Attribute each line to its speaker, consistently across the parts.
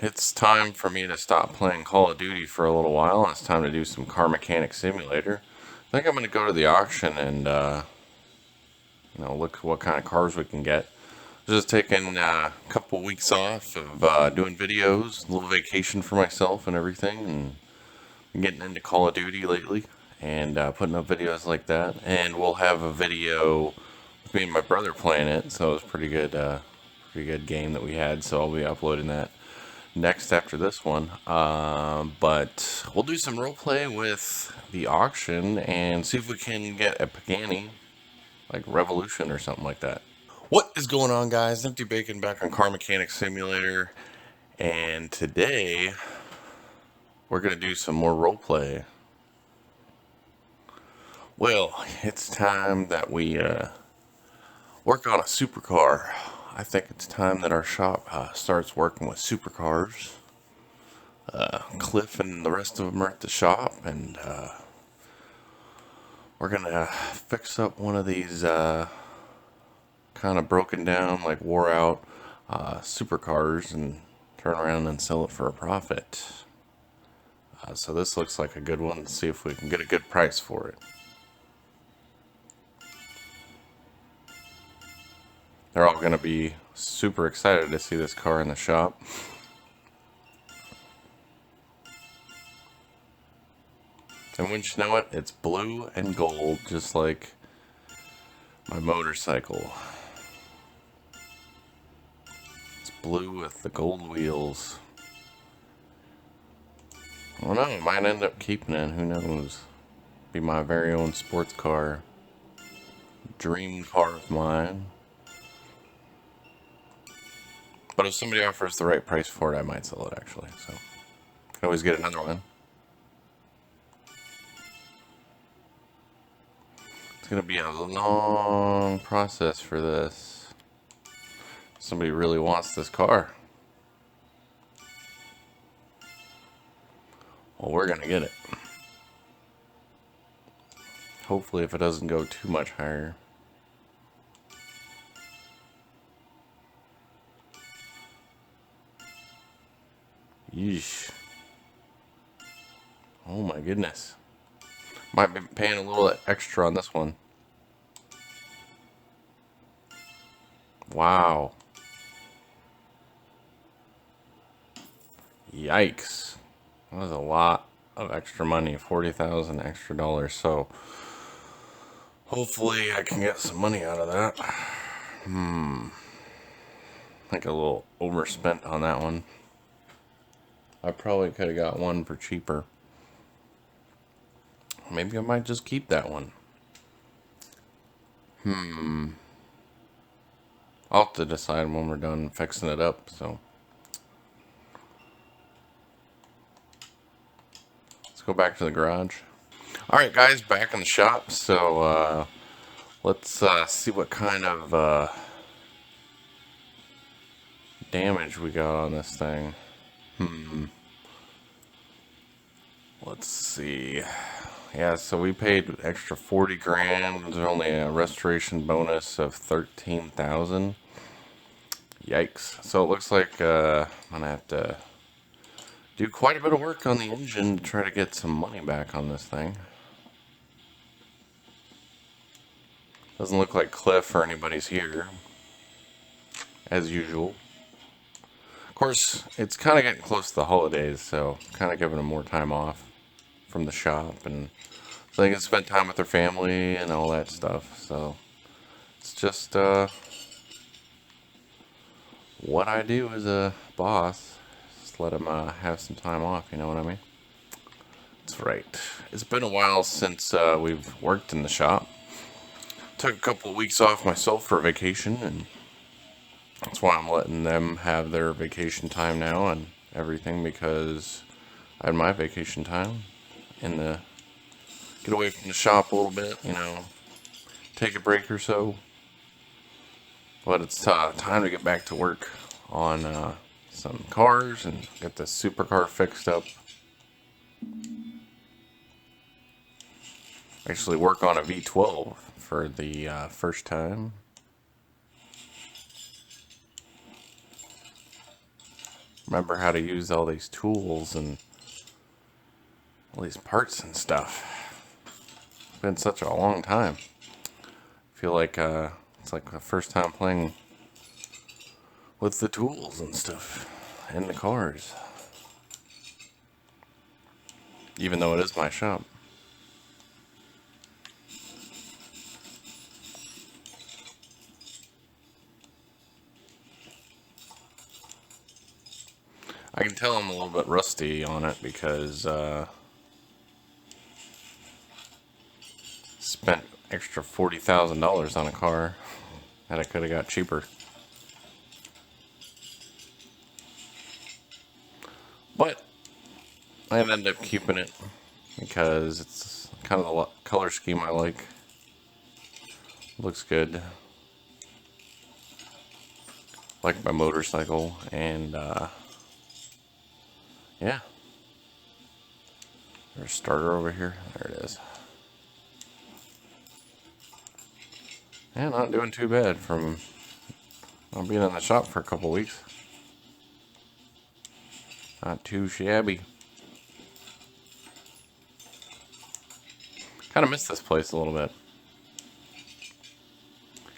Speaker 1: it's time for me to stop playing Call of Duty for a little while, and it's time to do some Car Mechanic Simulator. I think I'm going to go to the auction and, look what kind of cars we can get. Just taking a couple weeks off of doing videos, a little vacation for myself and everything, and been getting into Call of Duty lately, and putting up videos like that. And we'll have a video with me and my brother playing it, so it was pretty good game that we had. So I'll be uploading that next after this one. But we'll do some roleplay with the auction and see if we can get a Pagani, like Revolution or something like that. What is going on, guys? NiftyBacon back on Car Mechanic Simulator, and today we're going to do some more roleplay. Well, it's time that we work on a supercar. I think it's time that our shop starts working with supercars. Cliff and the rest of them are at the shop, and we're going to fix up one of these kind of broken down, like wore out supercars and turn around and sell it for a profit. So this looks like a good one. Let's see if we can get a good price for it. They're all going to be super excited to see this car in the shop. And wouldn't you know it, it's blue and gold, just like my motorcycle. It's blue with the gold wheels. I don't know, I might end up keeping it, who knows. Be my very own sports car. Dream car of mine. But if somebody offers the right price for it, I might sell it actually. So, can always get another one. It's going to be a long process for this. Somebody really wants this car. Well, we're going to get it. Hopefully, if it doesn't go too much higher. Yeesh. Oh my goodness. Might be paying a little extra on this one. Wow. Yikes. That was a lot of extra money. 40,000 extra dollars. So hopefully I can get some money out of that. I think a little overspent on that one. I probably could have got one for cheaper. Maybe I might just keep that one. I'll have to decide when we're done fixing it up, so. Let's go back to the garage. Alright guys, back in the shop, so let's see what kind of damage we got on this thing. Let's see. Yeah, so we paid extra 40 grand. There's only a restoration bonus of 13,000. Yikes. So it looks like I'm gonna have to do quite a bit of work on the engine to try to get some money back on this thing. Doesn't look like Cliff or anybody's here, as usual. Of course, it's kind of getting close to the holidays, so kind of giving them more time off from the shop, and so they can spend time with their family and all that stuff. So it's just what I do as a boss. Just let them have some time off, you know what I mean? That's right. It's been a while since we've worked in the shop. Took a couple of weeks off myself for vacation, and that's why I'm letting them have their vacation time now and everything, because I had my vacation time in the get away from the shop a little bit, you know, take a break or so. But it's time to get back to work on some cars and get this supercar fixed up. Actually work on a V12 for the first time. remember how to use all these tools and all these parts and stuff. It's been such a long time. I feel like it's like the first time playing with the tools and stuff in the cars. Even though it is my shop. I can tell I'm a little bit rusty on it because spent extra $40,000 on a car that I could have got cheaper. But I ended up keeping it because it's kind of the color scheme I like. Looks good. Like my motorcycle, and yeah. There's a starter over here. There it is. Yeah, not doing too bad from not being in the shop for a couple weeks. Not too shabby. Kind of miss this place a little bit.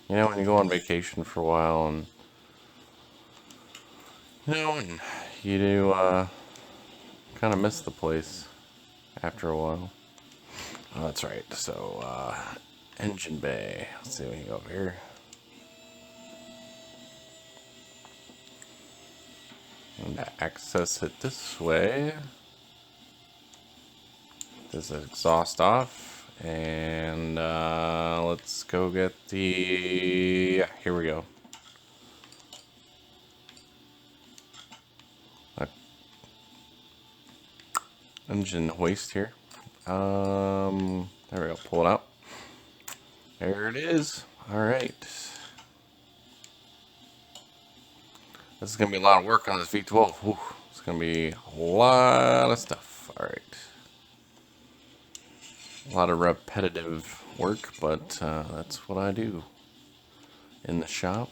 Speaker 1: You know, when you go on vacation for a while and and you do kind of miss the place after a while. Oh, that's right. So, engine bay. Let's see if we can go over here. And access it this way. This is exhaust off. And let's go get the... Yeah, here we go. Engine hoist here. There we go. Pull it out. There it is. Alright. This is going to be a lot of work on this V12. Whew. It's going to be a lot of stuff. Alright. A lot of repetitive work, but that's what I do in the shop.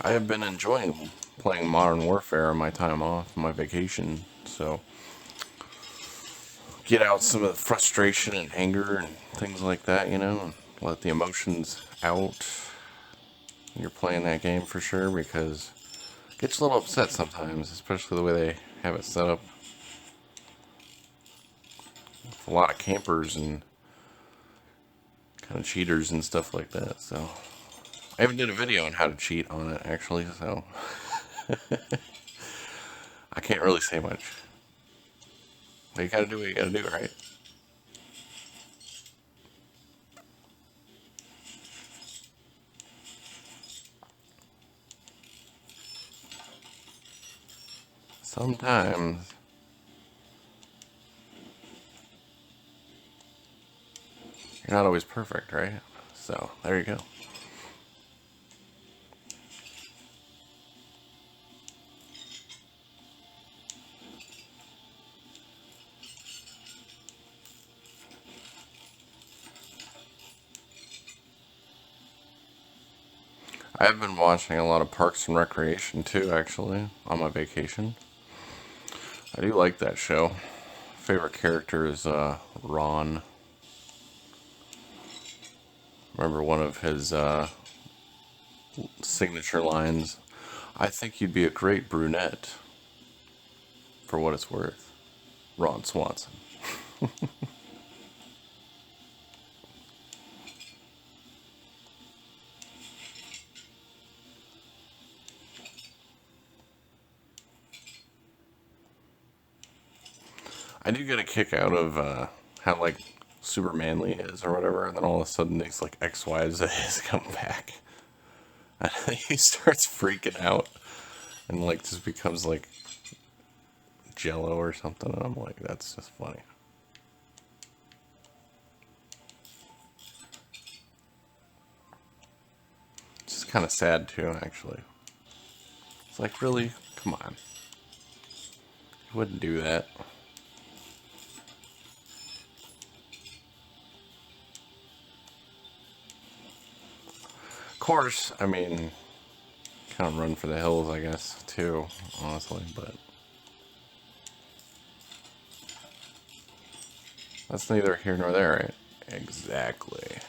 Speaker 1: I have been enjoying playing Modern Warfare on my time off, my vacation, so get out some of the frustration and anger and things like that, you know, and let the emotions out when you're playing that game for sure, because it gets a little upset sometimes, especially the way they have it set up. With a lot of campers and kind of cheaters and stuff like that, so... I even did a video on how to cheat on it, actually, so I can't really say much. But you gotta do what you gotta do, right? Sometimes you're not always perfect, right? So, there you go. I've been watching a lot of Parks and Recreation too, actually, on my vacation. I do like that show. Favorite character is Ron. Remember one of his signature lines, "I think you'd be a great brunette, for what it's worth. Ron Swanson." I do get a kick out of how, like, super manly is or whatever, and then all of a sudden these, like, ex-wives of his come back. And he starts freaking out and, like, just becomes, like, jello or something, and I'm like, that's just funny. It's just kind of sad, too, actually. It's like, really? Come on. You wouldn't do that. course, I mean, kind of run for the hills, I guess, too, honestly, but that's neither here nor there, right? Exactly.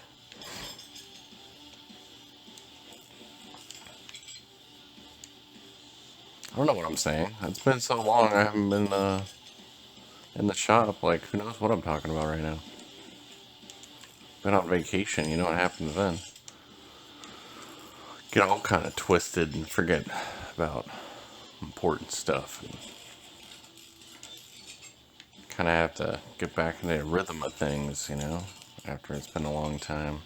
Speaker 1: I don't know what I'm saying. It's been so long I haven't been in the shop. Like, who knows what I'm talking about right now? Been on vacation, you know what happens then. Get all kind of twisted and forget about important stuff. And kind of have to get back into the rhythm of things, you know, after it's been a long time.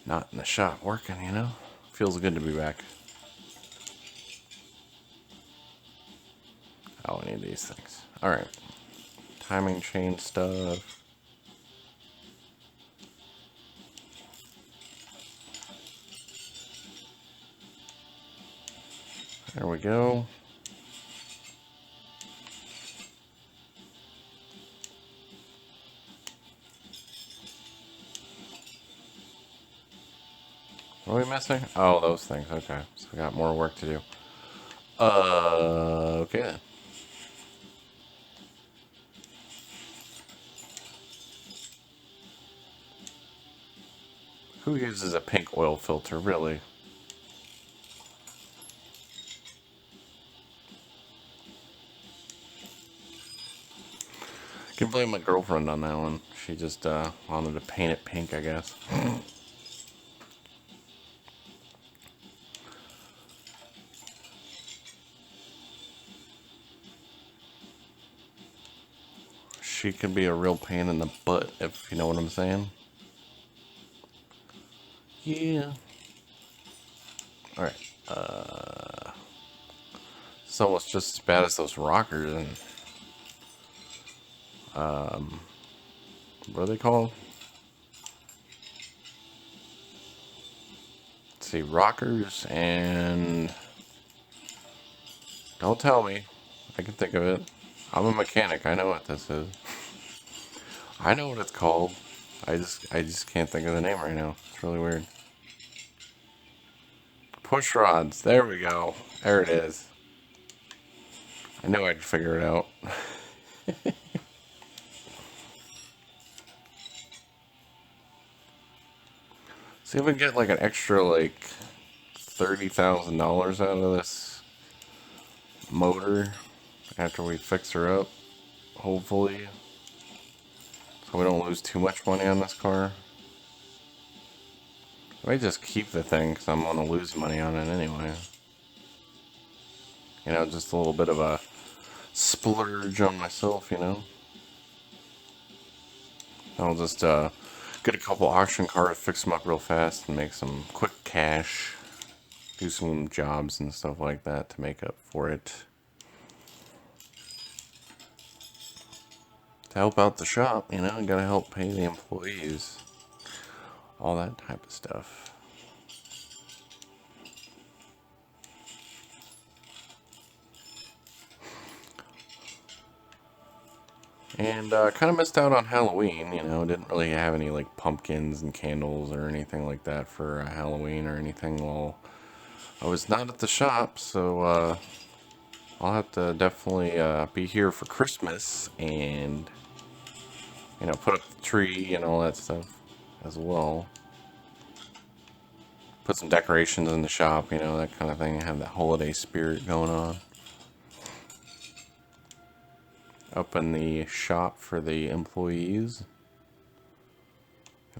Speaker 1: Not in the shop working, you know. Feels good to be back. Oh, I need these things. Alright. Timing chain stuff. There we go. What are we missing? Oh, those things. Okay. So we got more work to do. Okay then. Who uses a pink oil filter, really? Can blame my girlfriend on that one. She just wanted to paint it pink, I guess. She can be a real pain in the butt, if you know what I'm saying. Yeah. Alright. It's almost just as bad as those rockers and what are they called? Let's see, rockers and don't tell me. I can think of it. I'm a mechanic, I know what this is. I know what it's called. I just can't think of the name right now. It's really weird. Push rods. There we go. There it is. I knew I'd figure it out. See if we can get like an extra like $30,000 out of this motor after we fix her up. Hopefully. So we don't lose too much money on this car. I might just keep the thing because I'm going to lose money on it anyway. You know, just a little bit of a splurge on myself, you know. I'll just get a couple auction cars, fix them up real fast, and make some quick cash. Do some jobs and stuff like that to make up for it. To help out the shop, you know, you gotta help pay the employees. All that type of stuff. And kind of missed out on Halloween, you know, didn't really have any like pumpkins and candles or anything like that for Halloween or anything while I was not at the shop, so I'll have to definitely be here for Christmas and, you know, put up the tree and all that stuff as well. Put some decorations in the shop, you know, that kind of thing, have that holiday spirit going on. Up in the shop for the employees.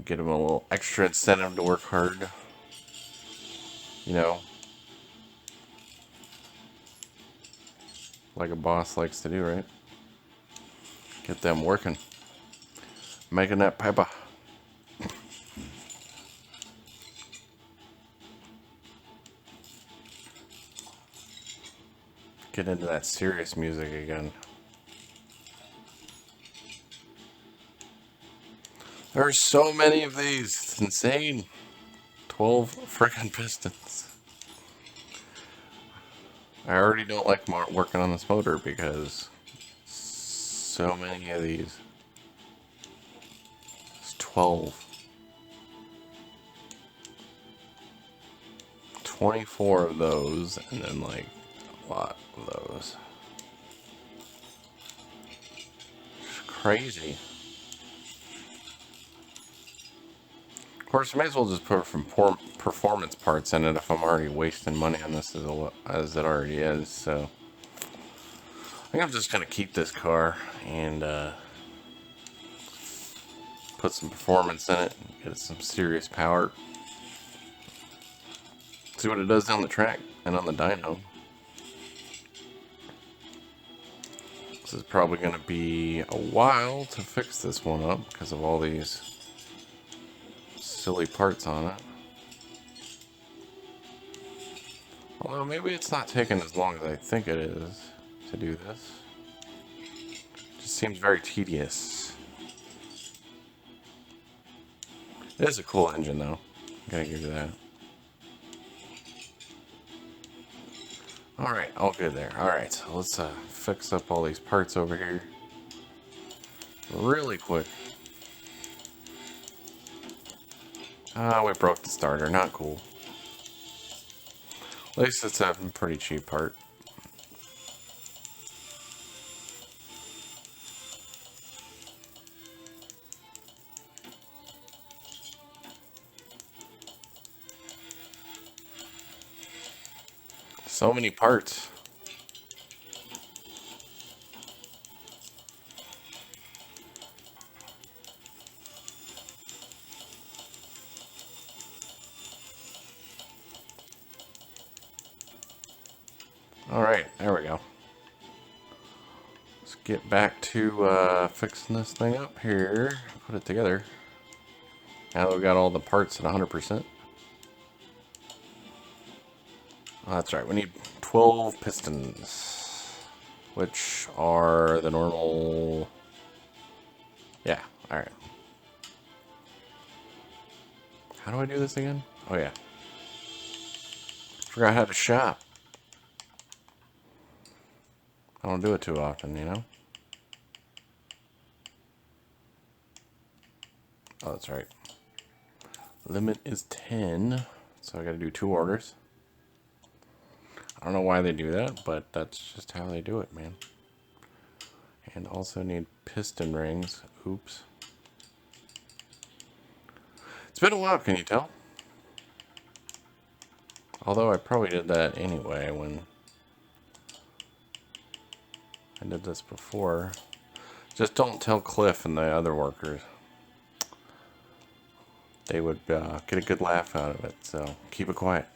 Speaker 1: Get them a little extra incentive to work hard. You know, like a boss likes to do, right? Get them working. Making that paper. Get into that serious music again. There's so many of these. It's insane. 12 freaking pistons. I already don't like working on this motor because so many of these. It's 12. 24 of those, and then like a lot of those. It's crazy. Of course, I may as well just put some performance parts in it if I'm already wasting money on this as it already is. So I think I'm just gonna keep this car and put some performance in it, and get it some serious power. See what it does down the track and on the dyno. This is probably going to be a while to fix this one up because of all these silly parts on it. Although maybe it's not taking as long as I think it is to do this. It just seems very tedious. It is a cool engine though. Gotta give you that. Alright, all good there. Alright, so let's fix up all these parts over here really quick. We broke the starter. Not cool. At least it's a pretty cheap part. So many parts. Alright, there we go. Let's get back to fixing this thing up here. Put it together. Now that we've got all the parts at 100%. Oh, that's right, we need 12 pistons, which are the normal... Yeah, alright. How do I do this again? Oh yeah. Forgot how to shop. I don't do it too often, you know? Oh, that's right. Limit is 10, so I gotta do 2 orders. I don't know why they do that, but that's just how they do it, man. And also need piston rings. Oops. It's been a while, can you tell? Although I probably did that anyway when I did this before. Just don't tell Cliff and the other workers. They would get a good laugh out of it, so keep it quiet.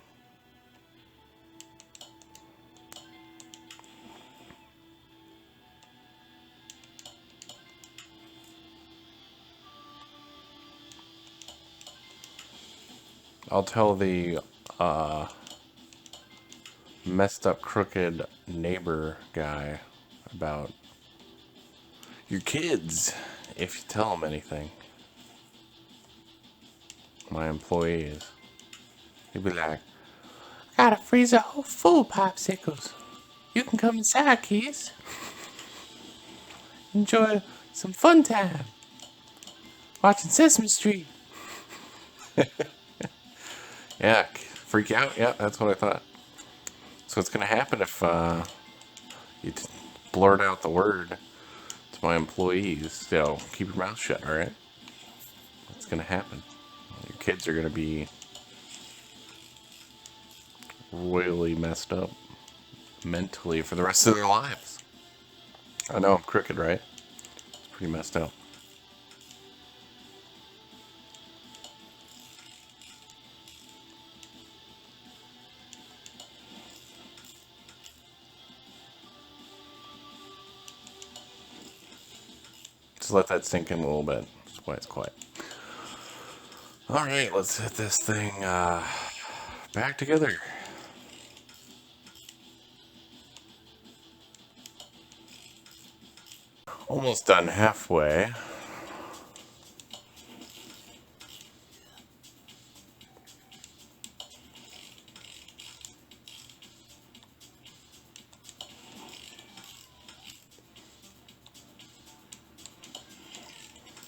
Speaker 1: I'll tell the messed up crooked neighbor guy about your kids if you tell them anything. My employees. He'd be like, "Got a freezer full of popsicles. You can come inside, kids. Enjoy some fun time. Watching Sesame Street." Yeah, freak out? Yeah, that's what I thought. So what's going to happen if you blurt out the word to my employees? So keep your mouth shut, alright? What's going to happen? Your kids are going to be really messed up mentally for the rest of their lives. I know I'm crooked, right? It's pretty messed up. Just let that sink in a little bit. That's why it's quiet. Alright, let's hit this thing back together. Almost done halfway.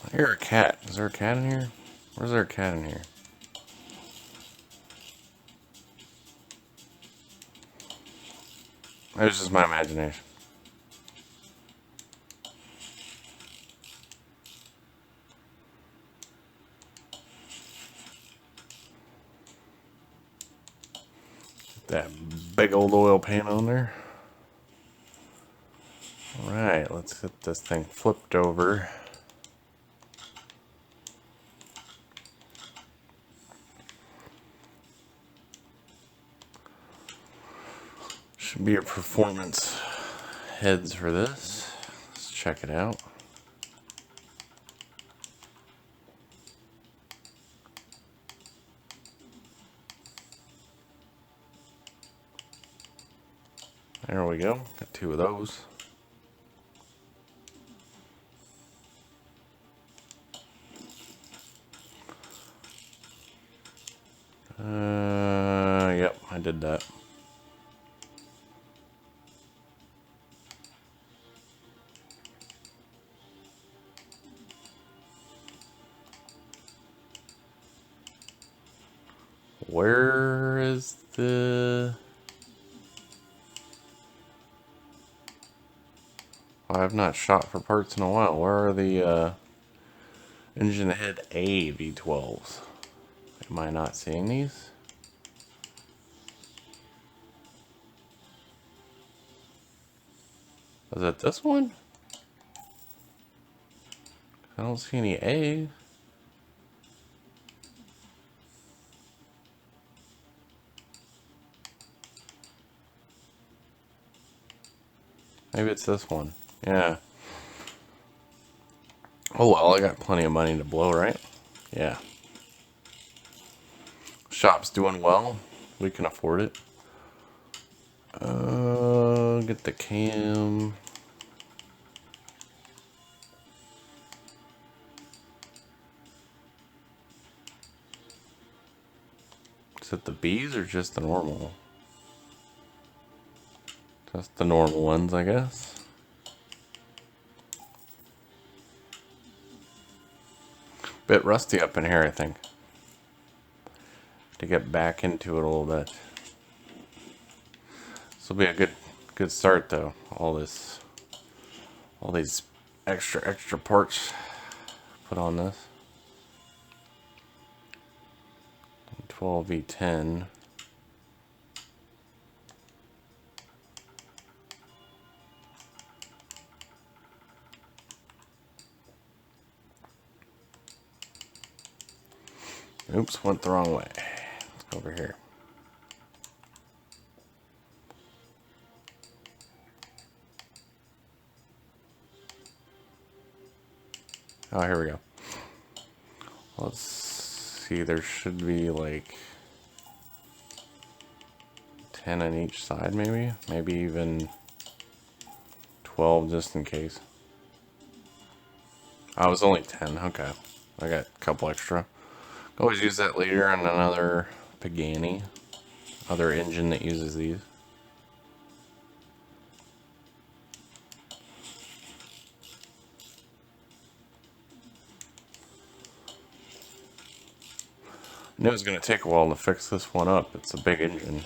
Speaker 1: I hear a cat. Is there a cat in here? Where's there a cat in here? It was just my imagination. That big old oil pan on there. Alright, let's get this thing flipped over. Should be your performance heads for this. Let's check it out. There we go. Got two of those. Yep, I did that. Where is the... I've not shot for parts in a while. Where are the engine head A V12s? Am I not seeing these? Is it this one? I don't see any A. Maybe it's this one. Yeah. Oh well, I got plenty of money to blow, right? Yeah. Shop's doing well. We can afford it. Get the cam. Is it the B's or just the normal? Just the normal ones, I guess. Bit rusty up in here, I think. To get back into it a little bit. This will be a good start though. All these extra parts put on this. 12V10. Oops, went the wrong way. Let's go over here. Oh, here we go. Let's see, there should be like 10 on each side, maybe? Maybe even 12 just in case. Oh, it was only 10, okay. I got a couple extra. Always use that later on another Pagani. Other engine that uses these. I knew it was going to take a while to fix this one up. It's a big engine,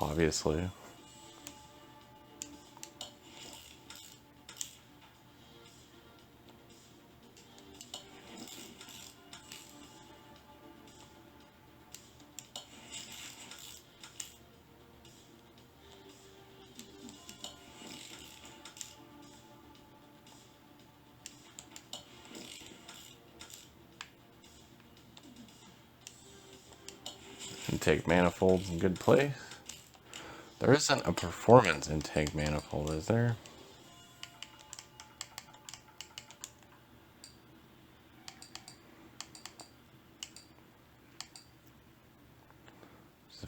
Speaker 1: obviously. Intake manifolds in good place. There isn't a performance intake manifold, is there?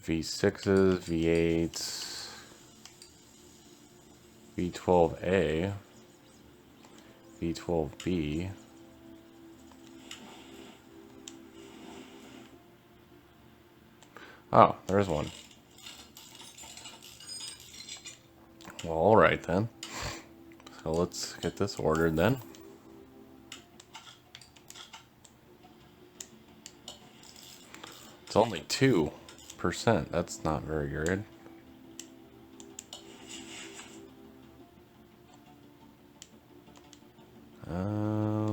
Speaker 1: V6s, V8s, V12A, V12B. Oh, there's one. Well, alright then. So let's get this ordered then. It's only 2%. That's not very good.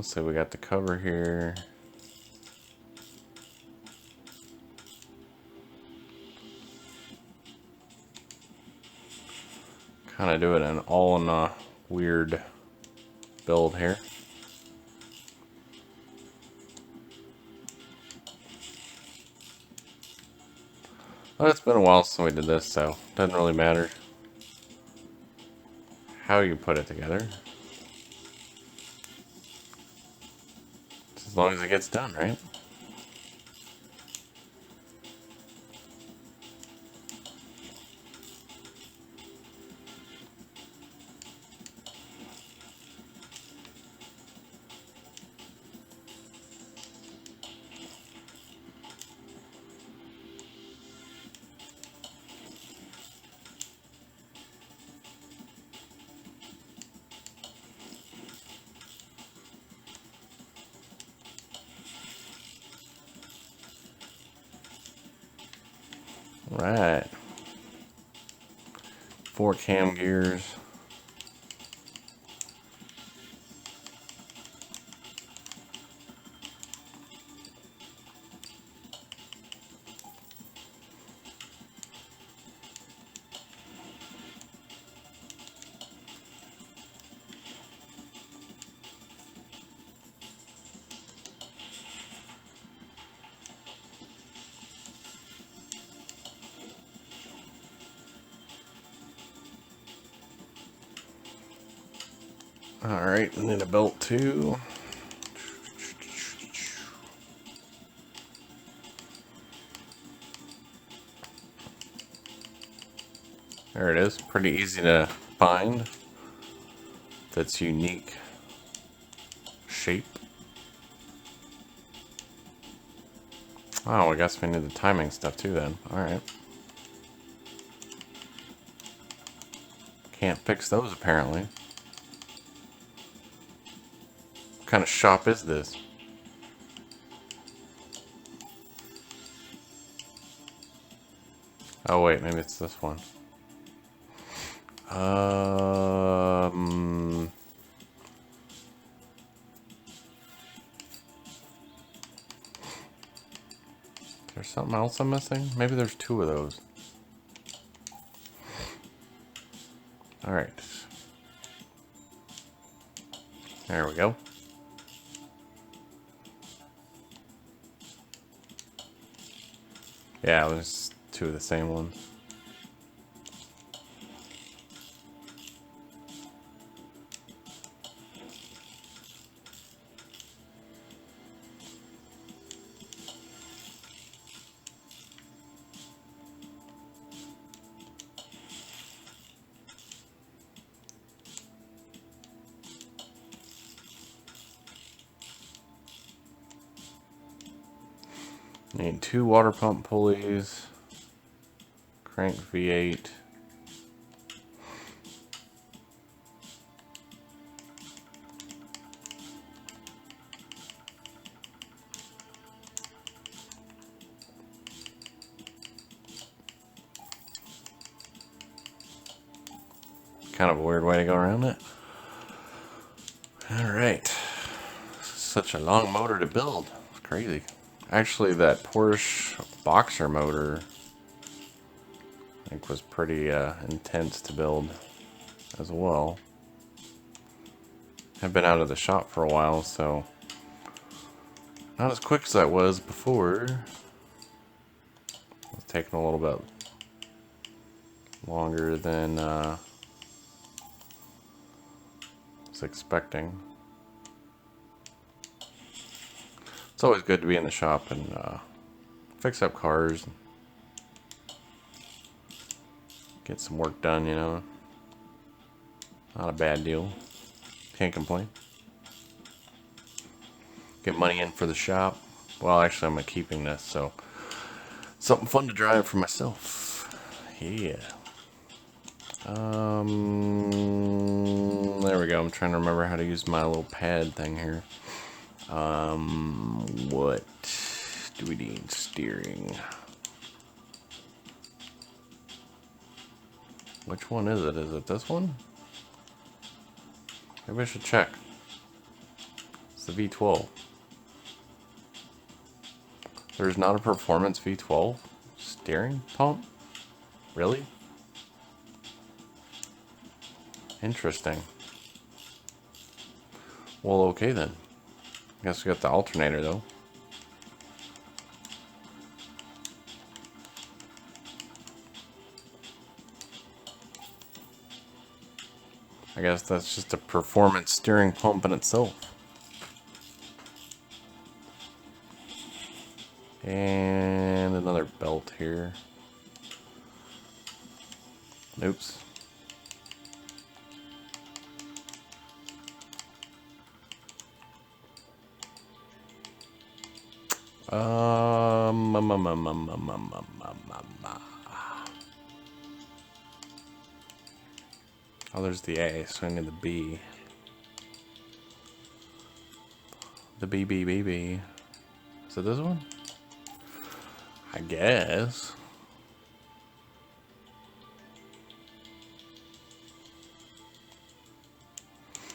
Speaker 1: So we got the cover here. Kind of do it in all in a weird build here. Well, it's been a while since we did this, so doesn't really matter how you put it together. Just as long as it gets done, right? Right. 4 cam gears. Alright, and then a belt too. There it is. Pretty easy to find. That's unique shape. Oh, I guess we need the timing stuff too then. Alright. Can't fix those apparently. What kind of shop is this? Oh wait, maybe it's this one. There's something else I'm missing? Maybe there's 2 of those. Alright. There we go. Yeah, there's 2 of the same ones. Need 2 water pump pulleys, crank V8. Kind of a weird way to go around it. Alright. Such a long motor to build. It's crazy. Actually, that Porsche Boxer motor, I think, was pretty intense to build as well. I've been out of the shop for a while, so not as quick as I was before. It's taking a little bit longer than I was expecting. It's always good to be in the shop and fix up cars, and get some work done, you know. Not a bad deal. Can't complain. Get money in for the shop. Well, actually, I'm keeping this, so something fun to drive for myself. Yeah. There we go. I'm trying to remember how to use my little pad thing here. What do we need? Steering. Which one is it? Is it this one? Maybe I should check. the V12. There's not a performance V12 steering pump? Really? Interesting. Well, okay then. Guess we got the alternator though. I guess that's just a performance steering pump in itself. And another belt here. Oops. Oh, there's the A, so I need the B. The B, B, B, B. Is it this one? I guess.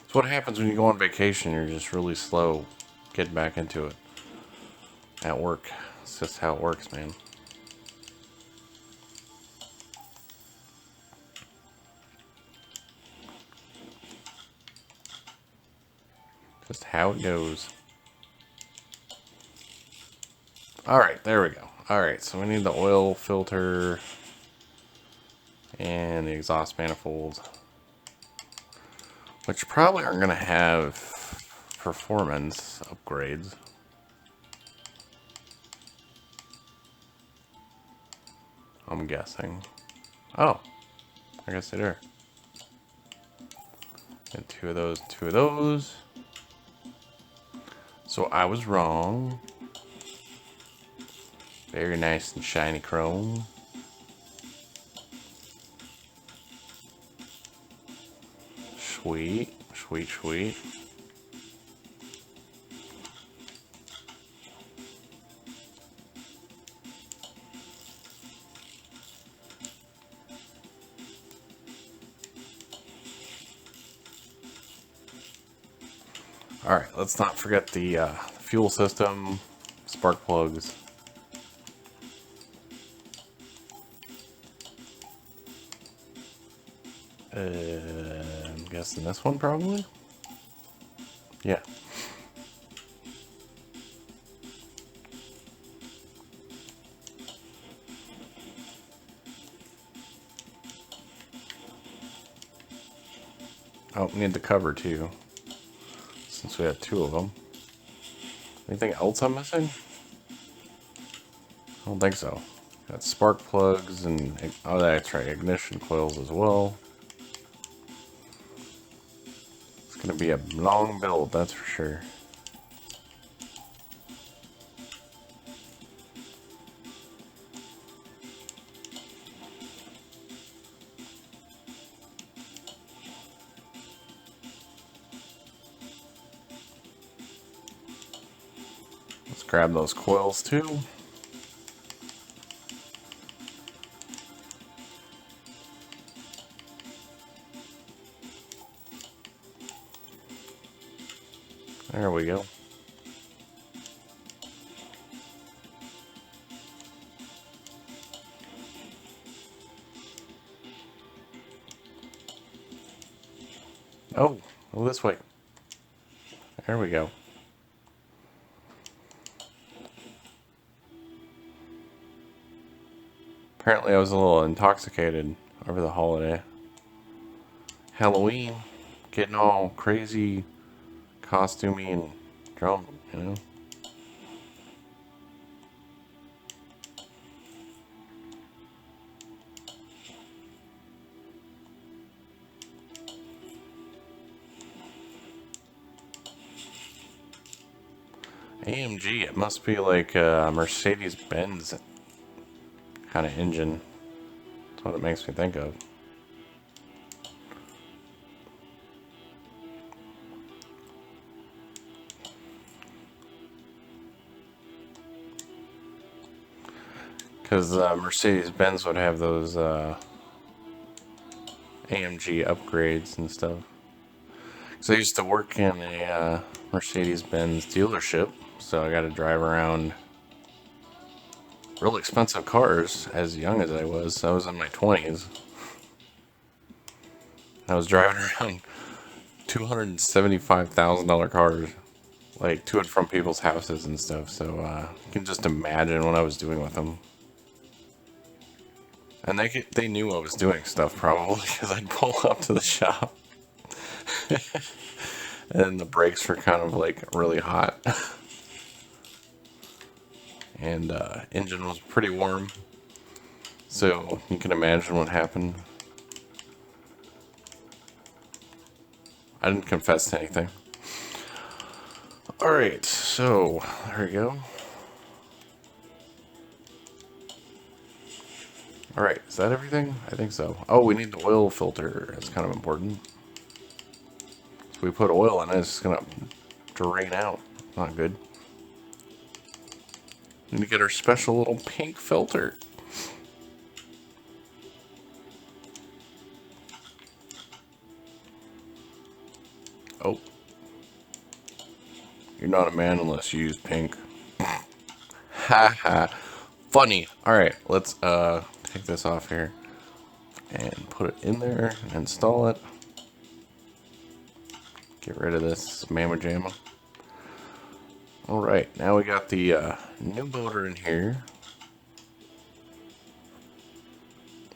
Speaker 1: It's what happens when you go on vacation. You're just really slow getting back into it. At work. It's just how it works, man. Just how it goes. Alright, there we go. Alright, so we need the oil filter and the exhaust manifold, which probably aren't going to have performance upgrades. I'm guessing. Oh, I guess they do. And two of those, two of those. So I was wrong. Very nice and shiny chrome. Sweet, sweet, sweet. Alright, let's not forget the fuel system, spark plugs. I'm guessing this one probably? Yeah. Oh, we need the cover too, since we have two of them. Anything else I'm missing? I don't think so. Got spark plugs and, oh that's right, ignition coils as well. It's gonna be a long build, that's for sure. Let's grab those coils too. There we go. Oh, well, this way. There we go. Apparently I was a little intoxicated over the holiday. Halloween, getting all crazy, costumey and drunk, you know? AMG, it must be like a Mercedes-Benz kind of engine. That's what it makes me think of. Because Mercedes-Benz would have those AMG upgrades and stuff. So I used to work in a Mercedes-Benz dealership, so I got to drive around real expensive cars as young as I was. I was in my 20s. I was driving around $275,000 cars, like to and from people's houses and stuff. So you can just imagine what I was doing with them. And they knew I was doing stuff probably because I'd pull up to the shop and the brakes were kind of like really hot. And engine was pretty warm. So you can imagine what happened. I didn't confess to anything. Alright, so there we go. Alright, is that everything? I think so. Oh, we need the oil filter. That's kind of important. If we put oil in it, it's going to drain out. Not good. We need to get our special little pink filter. Oh. You're not a man unless you use pink. Ha ha. Funny. Alright, let's take this off here. And put it in there and install it. Get rid of this mamma jamma. Alright, now we got the new motor in here.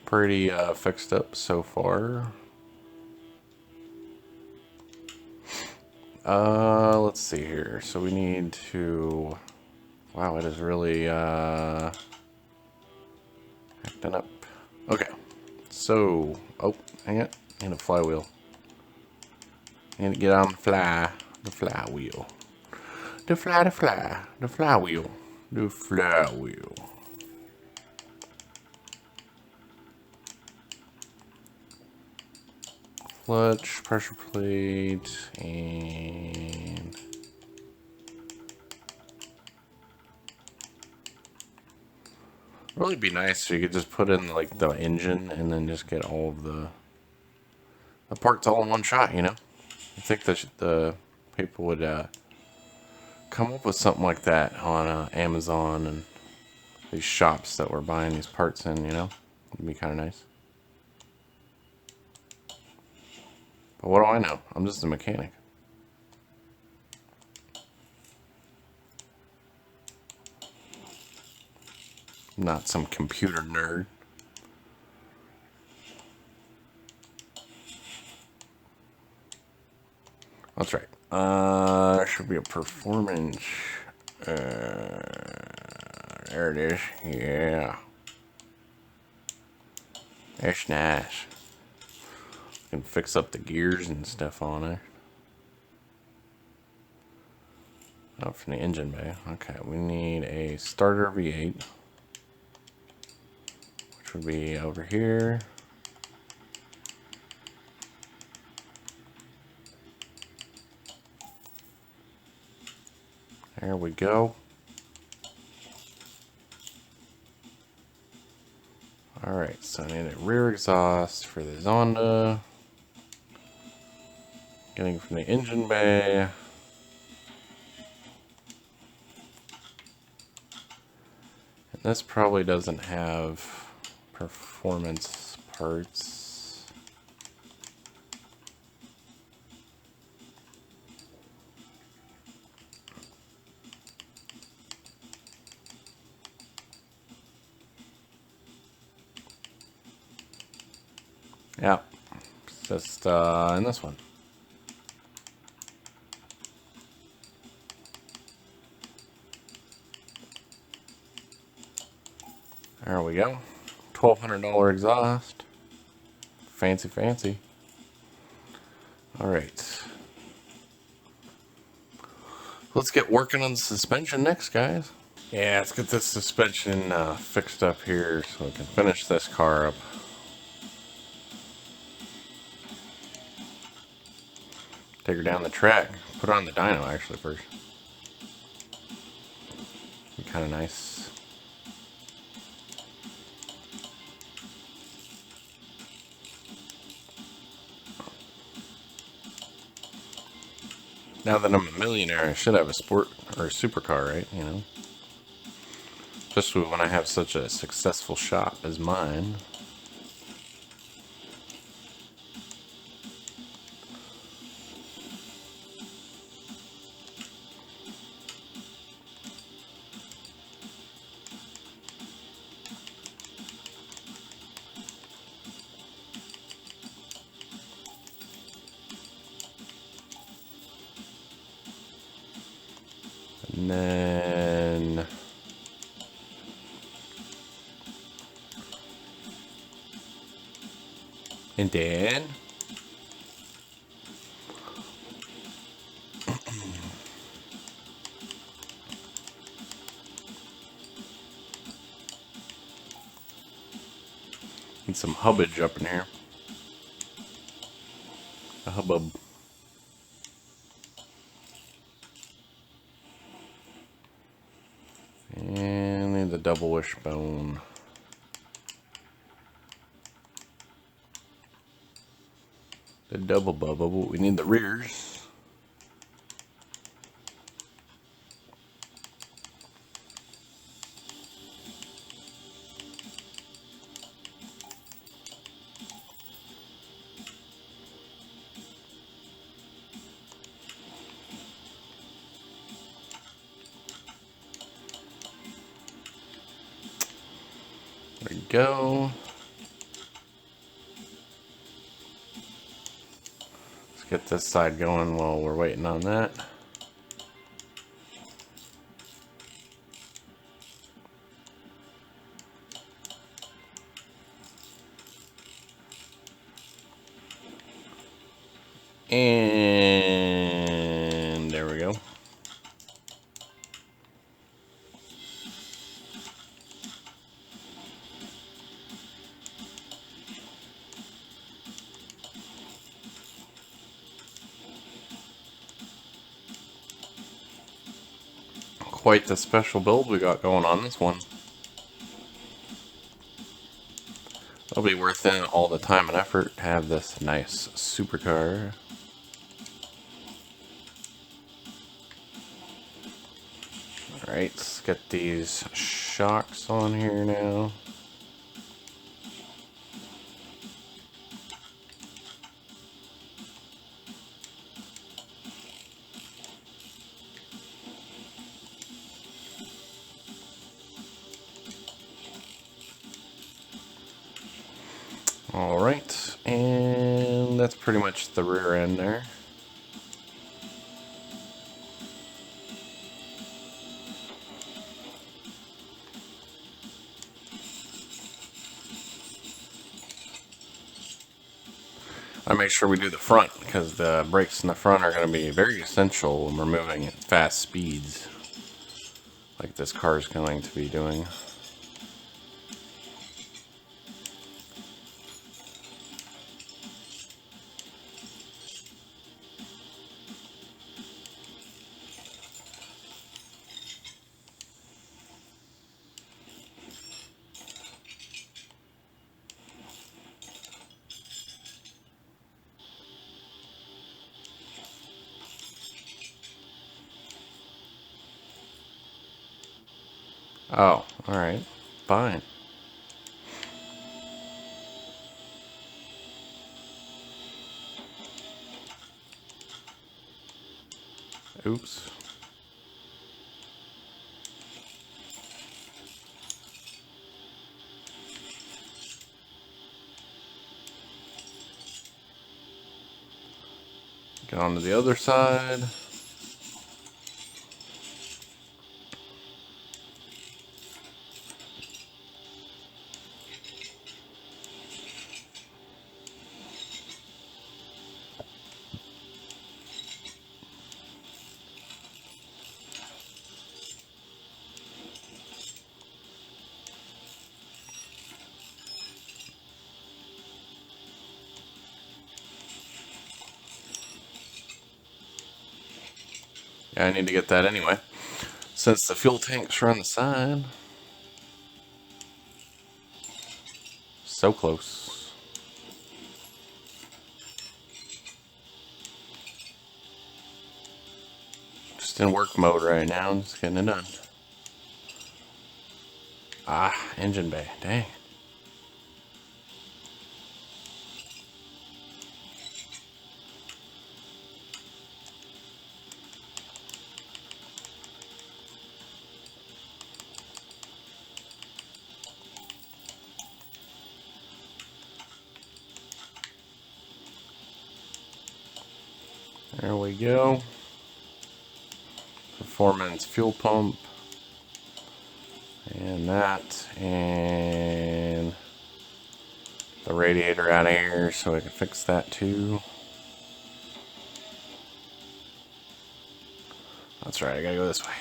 Speaker 1: Pretty fixed up so far. Let's see here. So we need to... Wow, it is really acting up. Okay, so... Oh, hang it. Need a flywheel. Need to get on the flywheel. The flywheel. The flywheel. The flywheel. Clutch, pressure plate, and really be nice if you could just put in like the engine and then just get all of the parts all in one shot, you know? I think that the people would come up with something like that on Amazon and these shops that we're buying these parts in, you know? It'd be kind of nice. But what do I know? I'm just a mechanic. I'm not some computer nerd. That's right. There should be a performance. There it is. Yeah. That's nice. Can fix up the gears and stuff on it. Oh, from the engine bay. Okay, we need a starter V8, which would be over here. There we go. Alright, so I need a rear exhaust for the Zonda. Getting from the engine bay. And this probably doesn't have performance parts. Yeah, it's just in this one. There we go. $1,200 exhaust. Fancy, fancy. Alright. Let's get working on the suspension next, guys. Yeah, let's get this suspension fixed up here so we can finish this car up. Take her down the track. Put her on the dyno actually first. Be kind of nice. Now that I'm a millionaire, I should have a sport or a supercar, right? You know? Especially when I have such a successful shop as mine. And then... And then... Need some hubbage up in here. A hubbub. And need the double wishbone. The double bubble. We need the rears. There we go. Let's get this side going while we're waiting on that. And there we go. Quite the special build we got going on this one. It'll be worth it all the time and effort to have this nice supercar. Alright, let's get these shocks on here now. Alright, and that's pretty much the rear end there. I make sure we do the front because the brakes in the front are going to be very essential when we're moving at fast speeds, like this car is going to be doing. Oh, alright. Fine. Oops. Get on to the other side. Yeah, I need to get that anyway, since the fuel tanks are on the side. So close. Just in work mode right now, just getting it done. Ah, engine bay, dang. There we go. Performance fuel pump. And that. And the radiator out of here so I can fix that too. That's right, I gotta go this way.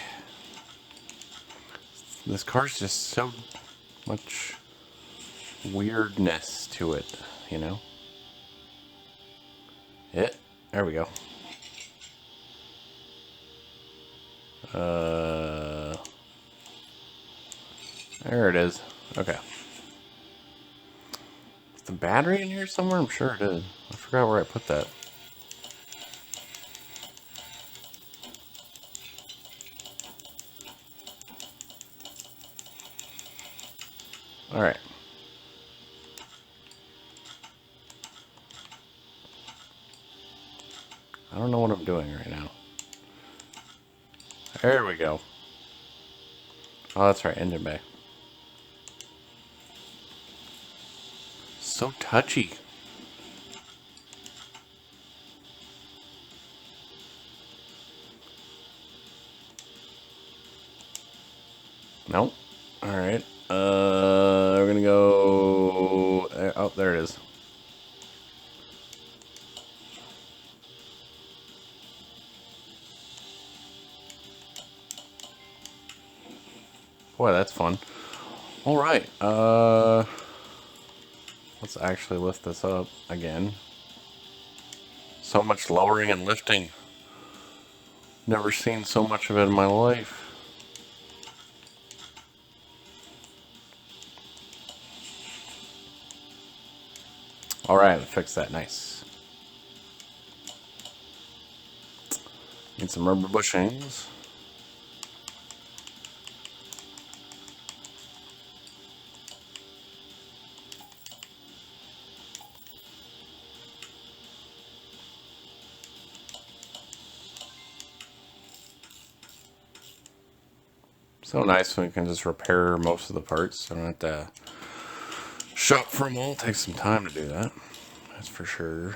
Speaker 1: This car's just so much weirdness to it, you know? There we go. There it is. Okay. Is the battery in here somewhere? I'm sure it is. I forgot where I put that. Alright. I don't know what I'm doing right now. There we go. Oh, that's right, engine bay. So touchy. Nope. Alright. We're gonna go... Oh, there it is. Boy, that's fun. Alright, let's actually lift this up again. So much lowering and lifting. Never seen so much of it in my life. Alright, fix that. Nice. Need some rubber bushings. So nice when you can just repair most of the parts. I don't have to shop for them all. It takes some time to do that. That's for sure.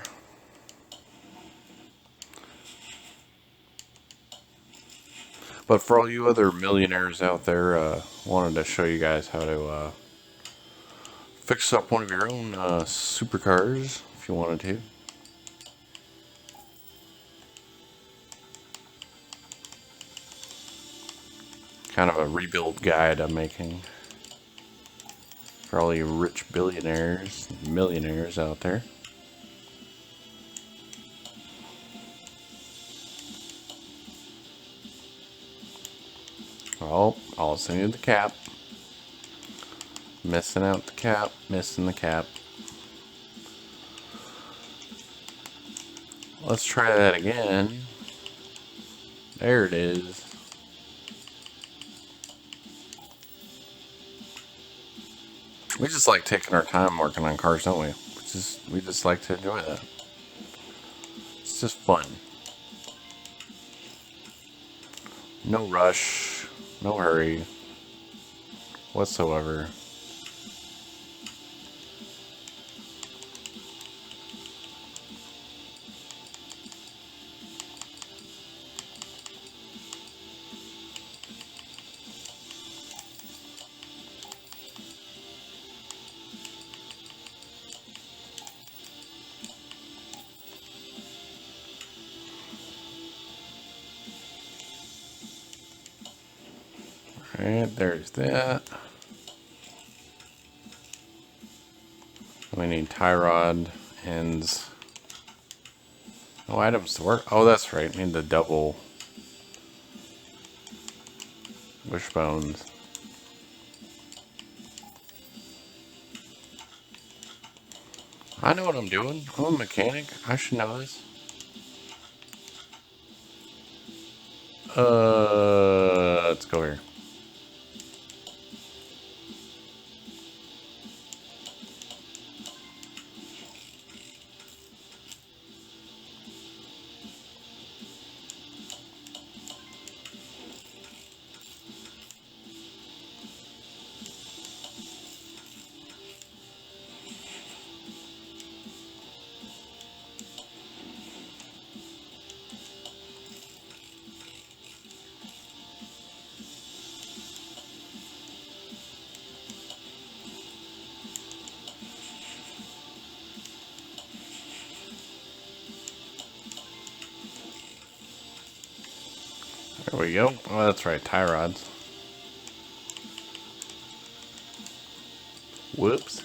Speaker 1: But for all you other millionaires out there, wanted to show you guys how to fix up one of your own supercars if you wanted to. Kind of a rebuild guide I'm making for all you rich billionaires, millionaires out there. Oh, also need the cap. Missing out the cap, missing the cap. Let's try that again. There it is. We just like taking our time working on cars, don't we? We just like to enjoy that. It's just fun. No rush, no hurry whatsoever. Alright, there's that. We need tie rod ends. No items to work. Oh, that's right. Need the double wishbones. I know what I'm doing. I'm a mechanic. I should know this. Let's go here. There we go. Oh, that's right, tie rods. Whoops.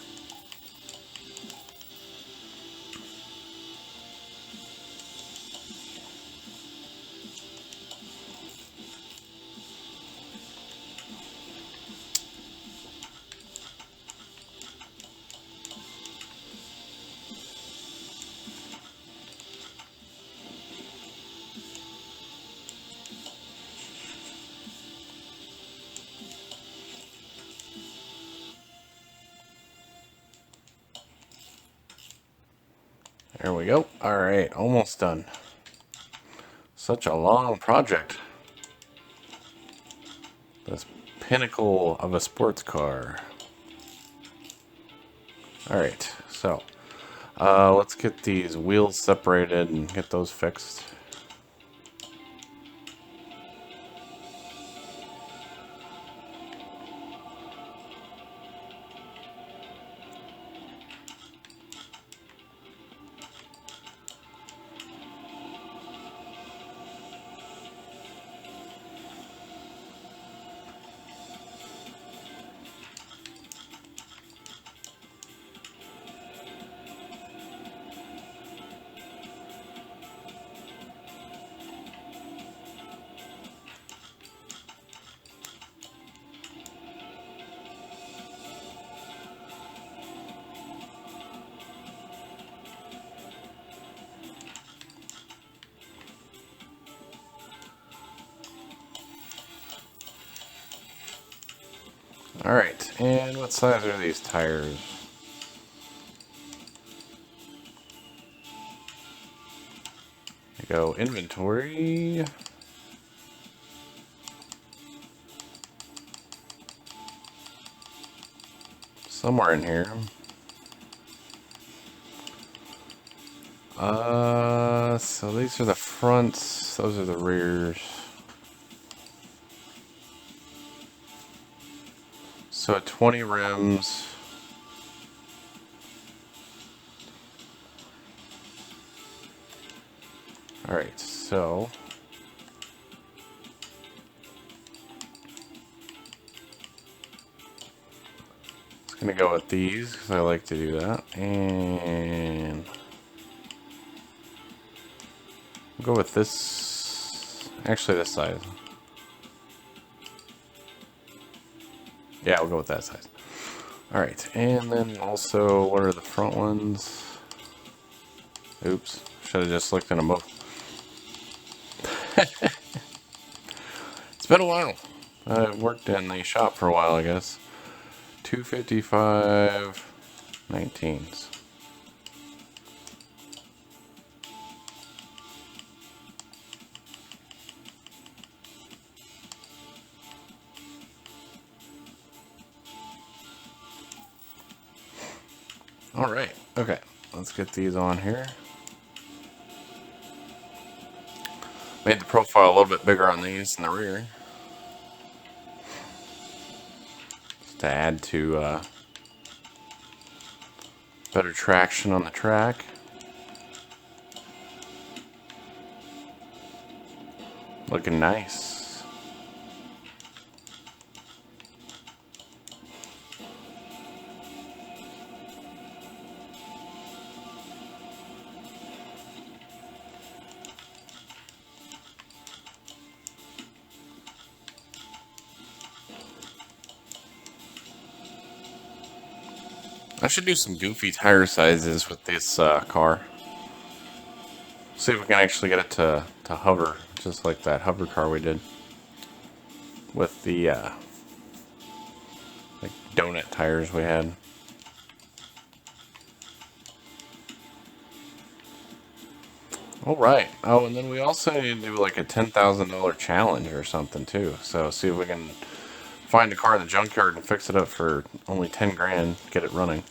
Speaker 1: There we go. Alright, almost done. Such a long project. This pinnacle of a sports car. Alright, so let's get these wheels separated and get those fixed. Alright, and what size are these tires? Go inventory. Somewhere in here. So these are the fronts, those are the rears. So 20 rims. Alright, so it's gonna go with these because I like to do that. And we'll go with this, actually this size. Yeah, we'll go with that size. Alright, and then also, what are the front ones? Oops, should have just looked at them both. It's been a while. I worked in the shop for a while, I guess. 255 19s. Alright, okay, let's get these on here. Made the profile a little bit bigger on these in the rear. Just to add to better traction on the track. Looking nice. I should do some goofy tire sizes with this car. See if we can actually get it to hover just like that hover car we did with the like donut tires we had. All right. Oh, and then we also need to do like a $10,000 challenge or something too. So see if we can find a car in the junkyard and fix it up for only 10 grand, get it running.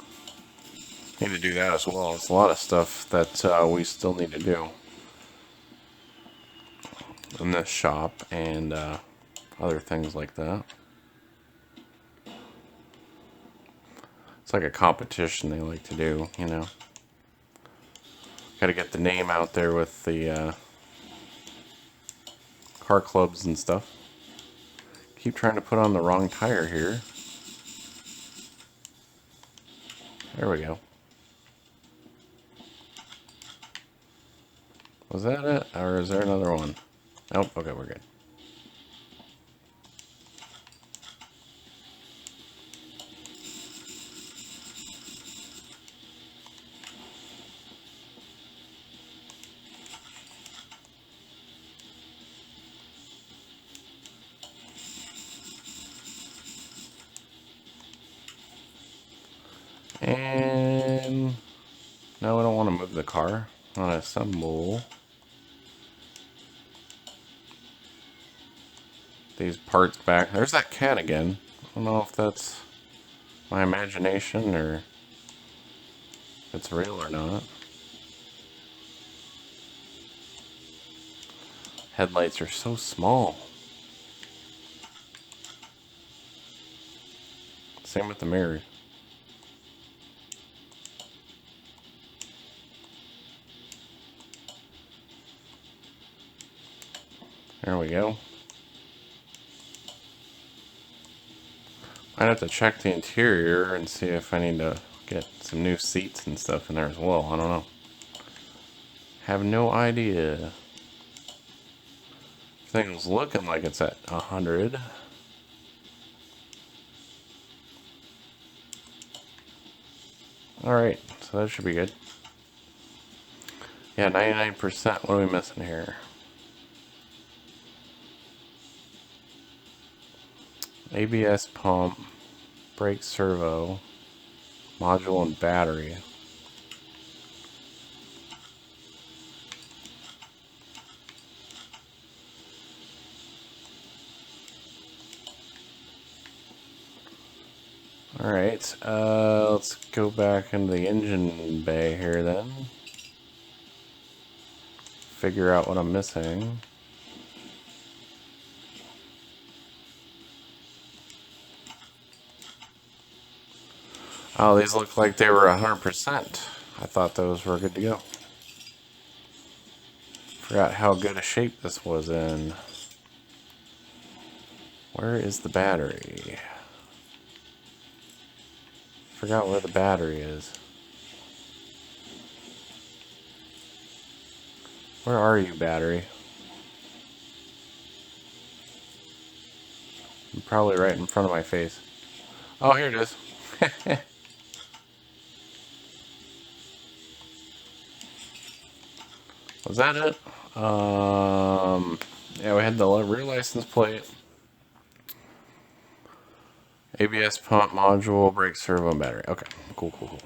Speaker 1: Need to do that as well. It's a lot of stuff that we still need to do in this shop and other things like that. It's like a competition they like to do, you know. Got to get the name out there with the car clubs and stuff. Keep trying to put on the wrong tire here. There we go. Was that it? Or is there another one? Nope. Okay, we're good. And no, I don't want to move the car. I want to assemble these parts back. There's that cat again. I don't know if that's my imagination or if it's real or not. Headlights are so small. Same with the mirror. There we go. I'd have to check the interior and see if I need to get some new seats and stuff in there as well. I don't know. Have no idea. Things looking like it's at 100. Alright, so that should be good. Yeah, 99%. What are we missing here? ABS pump, brake servo, module and battery. Alright, let's go back into the engine bay here then. Figure out what I'm missing. Oh, these look like they were 100%. I thought those were good to go. Forgot how good a shape this was in. Where is the battery? Forgot where the battery is. Where are you, battery? You're probably right in front of my face. Oh, here it is. Was that it? Yeah, we had the rear license plate, ABS pump module, brake servo, and battery. Okay, cool.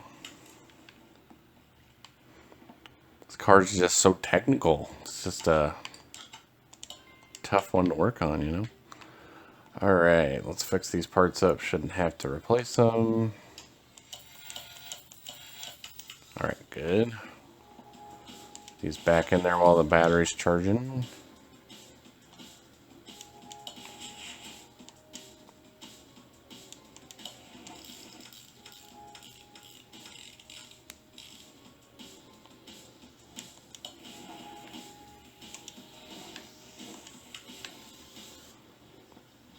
Speaker 1: This car's just so technical. It's just a tough one to work on, you know? Alright, let's fix these parts up. Shouldn't have to replace them. Alright, good. These back in there while the battery's charging.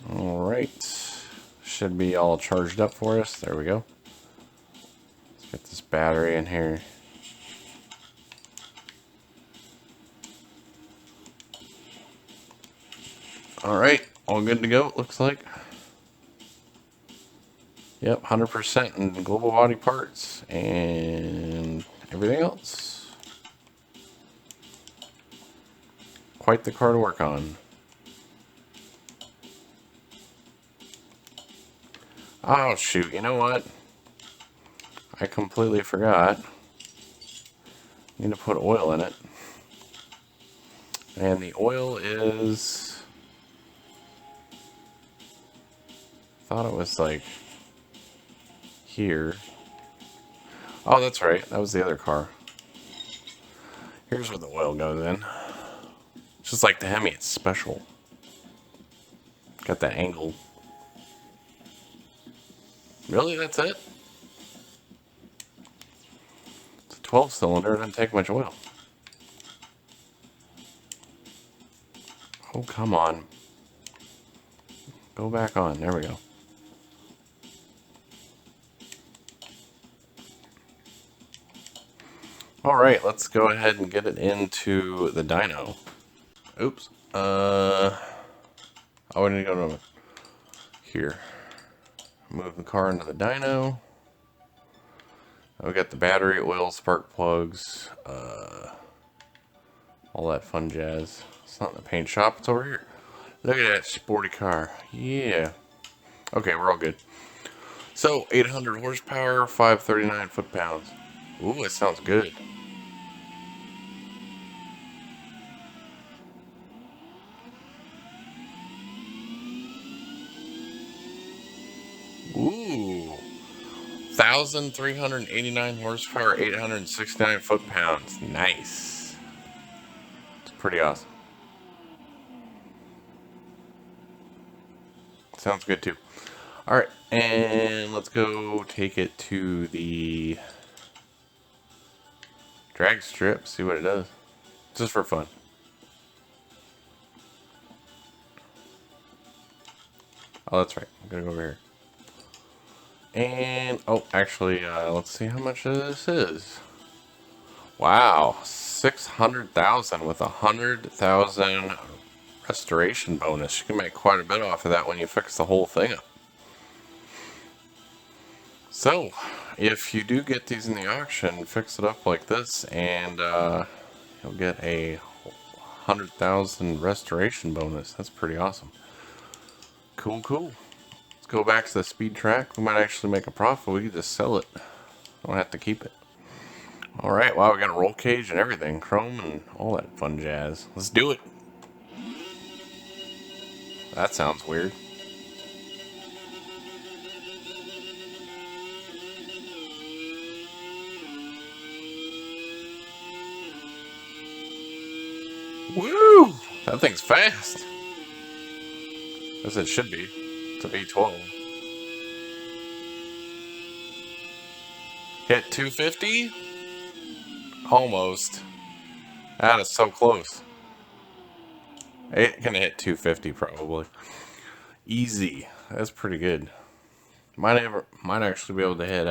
Speaker 1: Alright. Should be all charged up for us. There we go. Let's get this battery in here. Alright, all good to go, it looks like. Yep, 100% in global body parts and everything else. quite the car to work on. Oh shoot, you know what? I completely forgot. Need to put oil in it. And the oil is... thought it was like here. Oh, that's right. That was the other car. Here's where the oil goes in. Just like the Hemi, it's special. Got that angle. Really? That's it? It's a 12-cylinder. It doesn't take much oil. Oh, come on. Go back on. There we go. Alright, let's go ahead and get it into the dyno. Oops. I need to go to here. Move the car into the dyno. We got the battery, oil, spark plugs, all that fun jazz. It's not in the paint shop, it's over here. Look at that sporty car. Yeah. Okay, we're all good. So, 800 horsepower, 539 foot-pounds. Ooh, it sounds good. Ooh. 1,389 horsepower, 869 foot-pounds. Nice. It's pretty awesome. Sounds good too. Alright, and let's go take it to the drag strip, see what it does. Just for fun. Oh, that's right. I'm gonna go over here. And, oh, actually, let's see how much this is. Wow, 600,000 with 100,000 restoration bonus. You can make quite a bit off of that when you fix the whole thing up. So, if you do get these in the auction, fix it up like this, and you'll get a 100,000 restoration bonus. That's pretty awesome. Cool, cool. Let's go back to the speed track. We might actually make a profit. We can just sell it. Don't have to keep it. Alright, wow, we got a roll cage and everything. Chrome and all that fun jazz. Let's do it. That sounds weird. Woo! That thing's fast. As it should be. It's a V12. Hit 250? Almost. That is so close. It can hit 250 probably. Easy. That's pretty good. Might actually be able to hit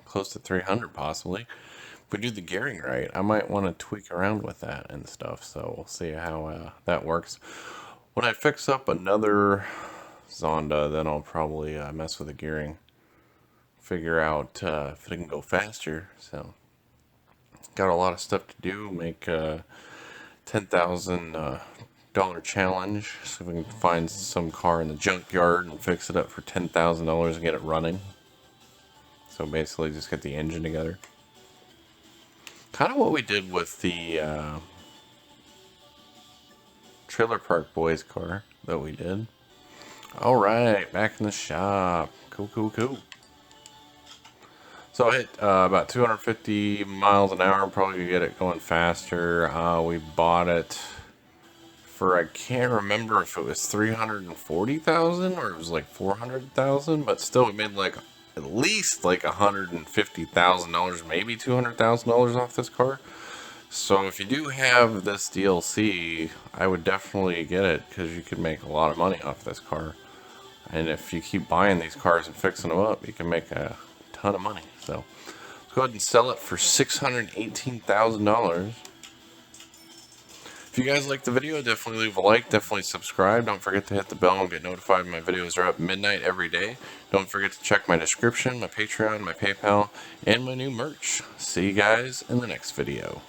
Speaker 1: close to 300 possibly. If we do the gearing right, I might want to tweak around with that and stuff. So we'll see how that works. When I fix up another Zonda, then I'll probably mess with the gearing. Figure out if it can go faster. So got a lot of stuff to do. Make a $10,000 challenge. See if we can find some car in the junkyard and fix it up for $10,000 and get it running. So basically just get the engine together. Kind of what we did with the Trailer Park Boys car that we did. Alright, back in the shop. Cool, cool, cool. So I hit about 250 miles an hour. Probably get it going faster. We bought it for, I can't remember if it was 340,000 or it was like 400,000, but still we made like at least like $150,000, maybe $200,000 off this car. So if you do have this DLC, I would definitely get it because you could make a lot of money off this car. And if you keep buying these cars and fixing them up, you can make a ton of money. So let's go ahead and sell it for $618,000. If you guys like the video, definitely leave a like, definitely subscribe. Don't forget to hit the bell and get notified when my videos are up midnight every day. Don't forget to check my description, my Patreon, my PayPal, and my new merch. See you guys in the next video.